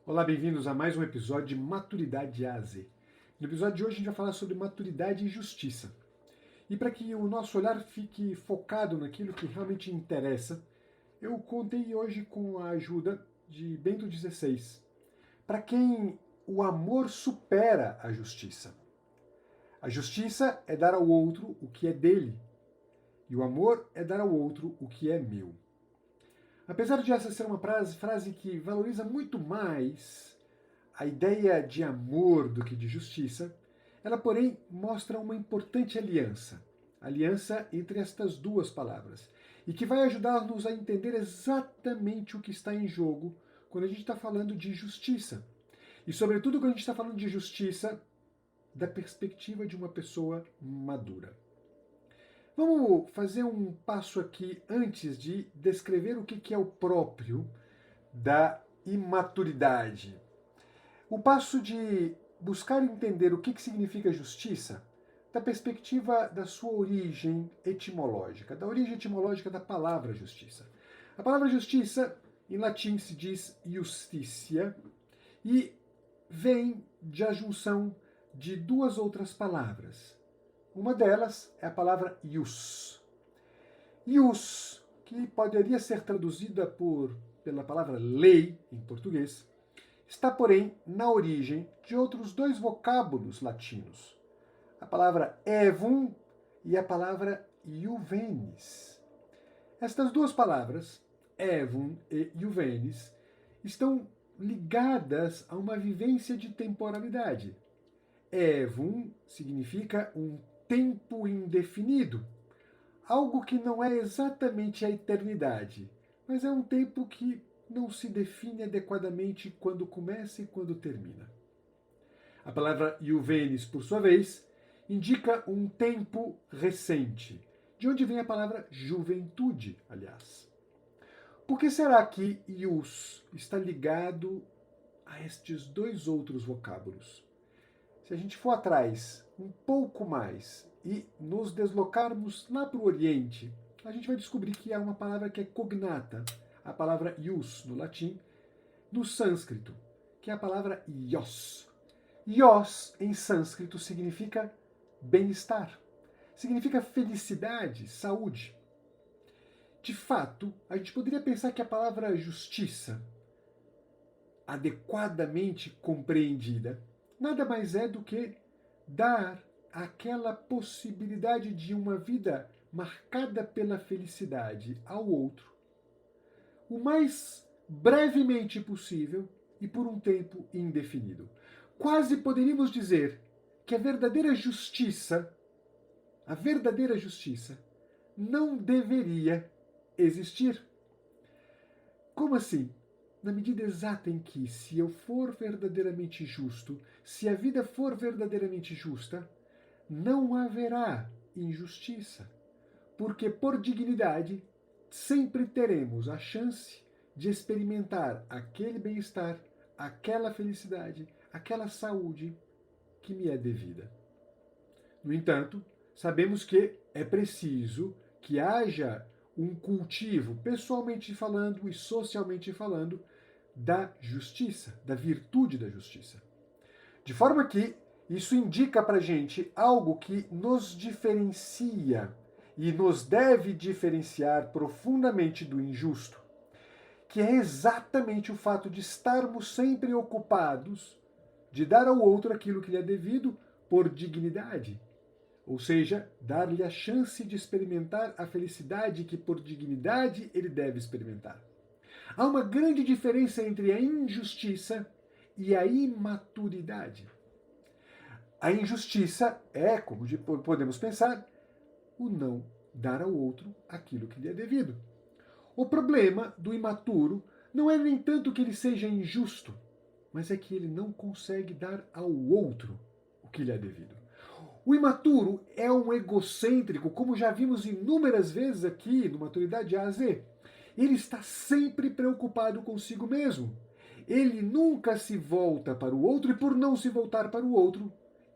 Olá, bem-vindos a mais um episódio de Maturidade A a Z. No episódio de hoje a gente vai falar sobre maturidade e justiça. E para que o nosso olhar fique focado naquilo que realmente interessa, eu contei hoje com a ajuda de Bento XVI, para quem o amor supera a justiça. A justiça é dar ao outro o que é dele, e o amor é dar ao outro o que é meu. Apesar de essa ser uma frase que valoriza muito mais a ideia de amor do que de justiça, ela, porém, mostra uma importante aliança entre estas duas palavras, e que vai ajudar-nos a entender exatamente o que está em jogo quando a gente está falando de justiça. E, sobretudo, quando a gente está falando de justiça da perspectiva de uma pessoa madura. Vamos fazer um passo aqui antes de descrever o que é o próprio da imaturidade. O passo de buscar entender o que significa justiça da perspectiva da sua origem etimológica, da origem etimológica da palavra justiça. A palavra justiça, em latim, se diz justitia e vem da junção de duas outras palavras. Uma delas é a palavra ius. Ius, que poderia ser traduzida pela palavra lei em português, está, porém, na origem de outros dois vocábulos latinos, a palavra evum e a palavra iuvenis. Estas duas palavras, evum e iuvenis, estão ligadas a uma vivência de temporalidade. Evum significa um tempo indefinido, algo que não é exatamente a eternidade, mas é um tempo que não se define adequadamente quando começa e quando termina. A palavra iuvenis, por sua vez, indica um tempo recente, de onde vem a palavra juventude, aliás. Por que será que ius está ligado a estes dois outros vocábulos? Se a gente for atrás um pouco mais e nos deslocarmos lá para o Oriente, a gente vai descobrir que há uma palavra que é cognata, a palavra ius no latim, no sânscrito, que é a palavra ios. Ios em sânscrito significa bem-estar, significa felicidade, saúde. De fato, a gente poderia pensar que a palavra justiça, adequadamente compreendida, nada mais é do que dar aquela possibilidade de uma vida marcada pela felicidade ao outro, o mais brevemente possível e por um tempo indefinido. Quase poderíamos dizer que a verdadeira justiça, não deveria existir. Como assim? Na medida exata em que, se eu for verdadeiramente justo, se a vida for verdadeiramente justa, não haverá injustiça. Porque, por dignidade, sempre teremos a chance de experimentar aquele bem-estar, aquela felicidade, aquela saúde que me é devida. No entanto, sabemos que é preciso que haja um cultivo, pessoalmente falando e socialmente falando, da justiça, da virtude da justiça. De forma que isso indica para a gente algo que nos diferencia e nos deve diferenciar profundamente do injusto, que é exatamente o fato de estarmos sempre ocupados de dar ao outro aquilo que lhe é devido por dignidade, ou seja, dar-lhe a chance de experimentar a felicidade que por dignidade ele deve experimentar. Há uma grande diferença entre a injustiça e a imaturidade. A injustiça é, como podemos pensar, o não dar ao outro aquilo que lhe é devido. O problema do imaturo não é nem tanto que ele seja injusto, mas é que ele não consegue dar ao outro o que lhe é devido. O imaturo é um egocêntrico, como já vimos inúmeras vezes aqui no Maturidade A a Z. Ele está sempre preocupado consigo mesmo. Ele nunca se volta para o outro e, por não se voltar para o outro,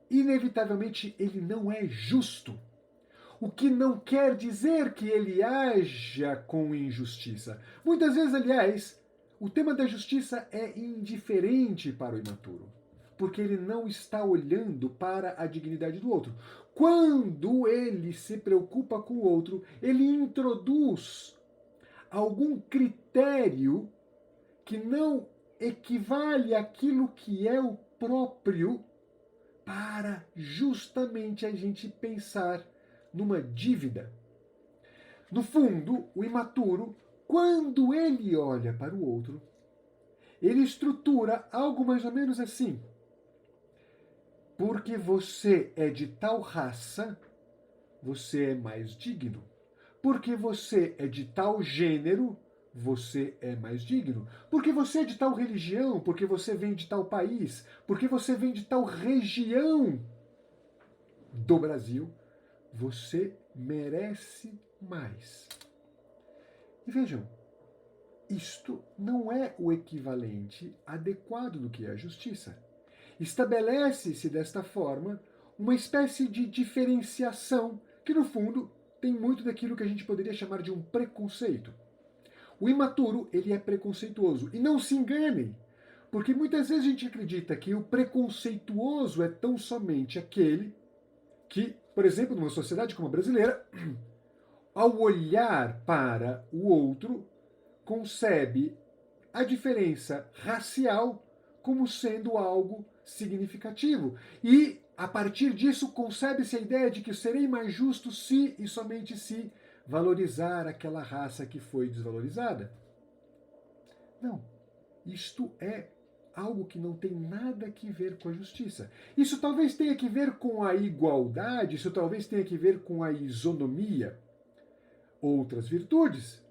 inevitavelmente ele não é justo. O que não quer dizer que ele haja com injustiça. Muitas vezes, aliás, O tema da justiça é indiferente para o imaturo, porque ele não está olhando para a dignidade do outro. Quando ele se preocupa com o outro, ele introduz algum critério que não equivale àquilo que é o próprio, para justamente a gente pensar numa dívida. No fundo, o imaturo, quando ele olha para o outro, ele estrutura algo mais ou menos assim. Porque você é de tal raça, você é mais digno. Porque você é de tal gênero, você é mais digno. Porque você é de tal religião, porque você vem de tal país, porque você vem de tal região do Brasil, você merece mais. E vejam, isto não é o equivalente adequado do que é a justiça. Estabelece-se desta forma uma espécie de diferenciação que, no fundo, tem muito daquilo que a gente poderia chamar de um preconceito. O imaturo, ele é preconceituoso. E não se enganem, porque muitas vezes a gente acredita que o preconceituoso é tão somente aquele que, por exemplo, numa sociedade como a brasileira, ao olhar para o outro, concebe a diferença racial como sendo algo significativo. E, a partir disso, concebe-se a ideia de que serei mais justo se e somente se valorizar aquela raça que foi desvalorizada. Não. Isto é algo que não tem nada a ver com a justiça. Isso talvez tenha que ver com a igualdade, isso talvez tenha que ver com a isonomia. Outras virtudes,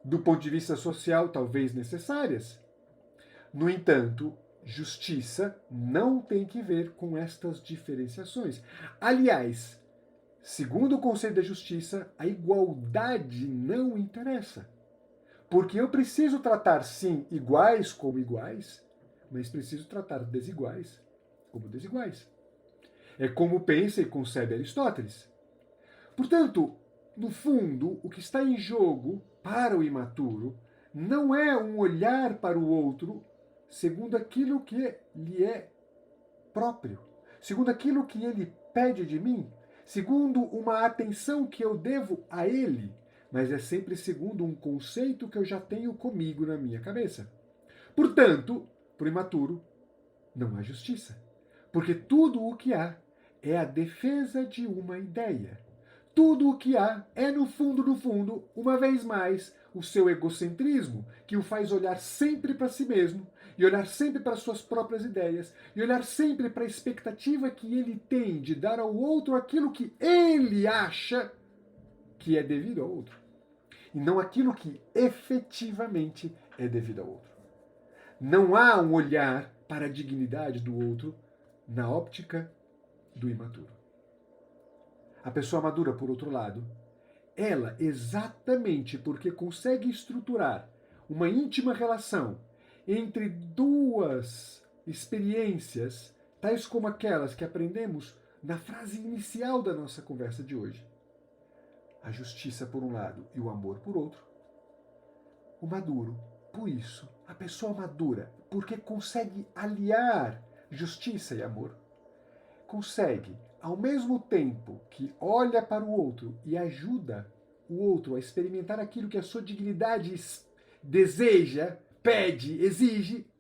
do ponto de vista social, talvez necessárias. No entanto, justiça não tem que ver com estas diferenciações. Aliás, segundo o conceito da justiça, a igualdade não interessa. Porque eu preciso tratar, sim, iguais como iguais, mas preciso tratar desiguais como desiguais. É como pensa e concebe Aristóteles. Portanto, no fundo, o que está em jogo para o imaturo não é um olhar para o outro segundo aquilo que lhe é próprio, segundo aquilo que ele pede de mim, segundo uma atenção que eu devo a ele, mas é sempre segundo um conceito que eu já tenho comigo na minha cabeça. Portanto, para o imaturo, não há justiça, porque tudo o que há é a defesa de uma ideia. Tudo o que há é, no fundo, uma vez mais, o seu egocentrismo, que o faz olhar sempre para si mesmo, e olhar sempre para suas próprias ideias, e olhar sempre para a expectativa que ele tem de dar ao outro aquilo que ele acha que é devido ao outro, e não aquilo que efetivamente é devido ao outro. Não há um olhar para a dignidade do outro na óptica do imaturo. A pessoa madura, por outro lado, ela, exatamente porque consegue estruturar uma íntima relação entre duas experiências, tais como aquelas que aprendemos na frase inicial da nossa conversa de hoje. A justiça por um lado e o amor por outro. O maduro, por isso, a pessoa madura, porque consegue aliar justiça e amor, consegue, ao mesmo tempo que olha para o outro e ajuda o outro a experimentar aquilo que a sua dignidade deseja, pede, exige,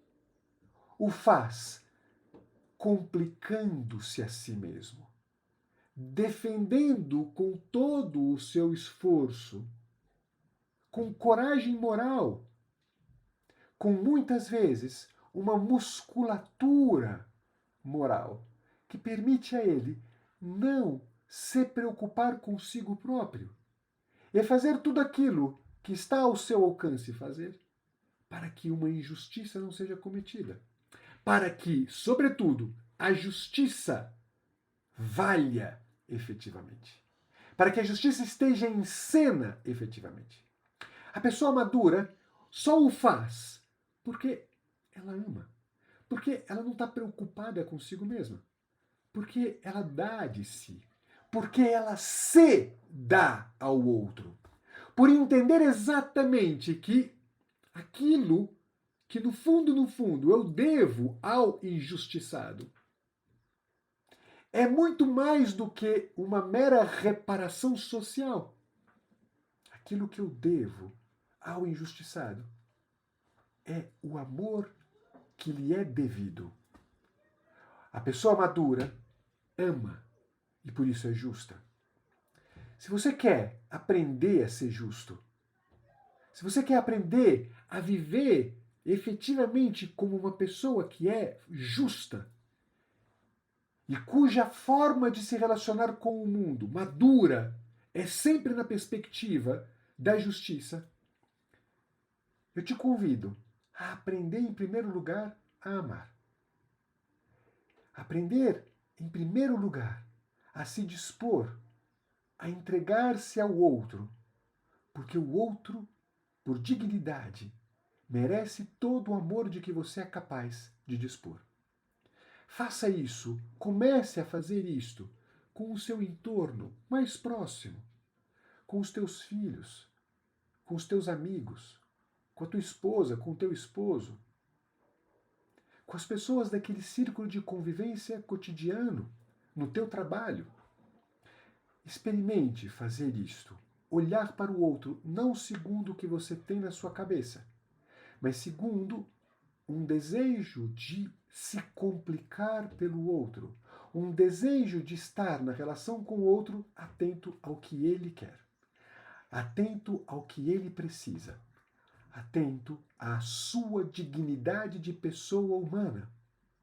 o faz complicando-se a si mesmo, defendendo com todo o seu esforço, com coragem moral, com muitas vezes uma musculatura moral que permite a ele não se preocupar consigo próprio e fazer tudo aquilo que está ao seu alcance fazer para que uma injustiça não seja cometida, para que, sobretudo, a justiça valha efetivamente, para que a justiça esteja em cena efetivamente. A pessoa madura só o faz porque ela ama, porque ela não está preocupada consigo mesma, porque ela dá de si, porque ela se dá ao outro, por entender exatamente que aquilo que no fundo, eu devo ao injustiçado. É muito mais do que uma mera reparação social. Aquilo que eu devo ao injustiçado é o amor que lhe é devido. A pessoa madura ama e por isso é justa. Se você quer aprender a ser justo, se você quer aprender a viver efetivamente como uma pessoa que é justa e cuja forma de se relacionar com o mundo madura é sempre na perspectiva da justiça, eu te convido a aprender, em primeiro lugar, a amar. Aprender, em primeiro lugar, a se dispor a entregar-se ao outro, porque o outro, por dignidade, merece todo o amor de que você é capaz de dispor. Faça isso, comece a fazer isto com o seu entorno mais próximo, com os teus filhos, com os teus amigos, com a tua esposa, com o teu esposo, com as pessoas daquele círculo de convivência cotidiano, no teu trabalho. Experimente fazer isto. Olhar para o outro não segundo o que você tem na sua cabeça, mas segundo um desejo de se complicar pelo outro, um desejo de estar na relação com o outro atento ao que ele quer, atento ao que ele precisa, atento à sua dignidade de pessoa humana.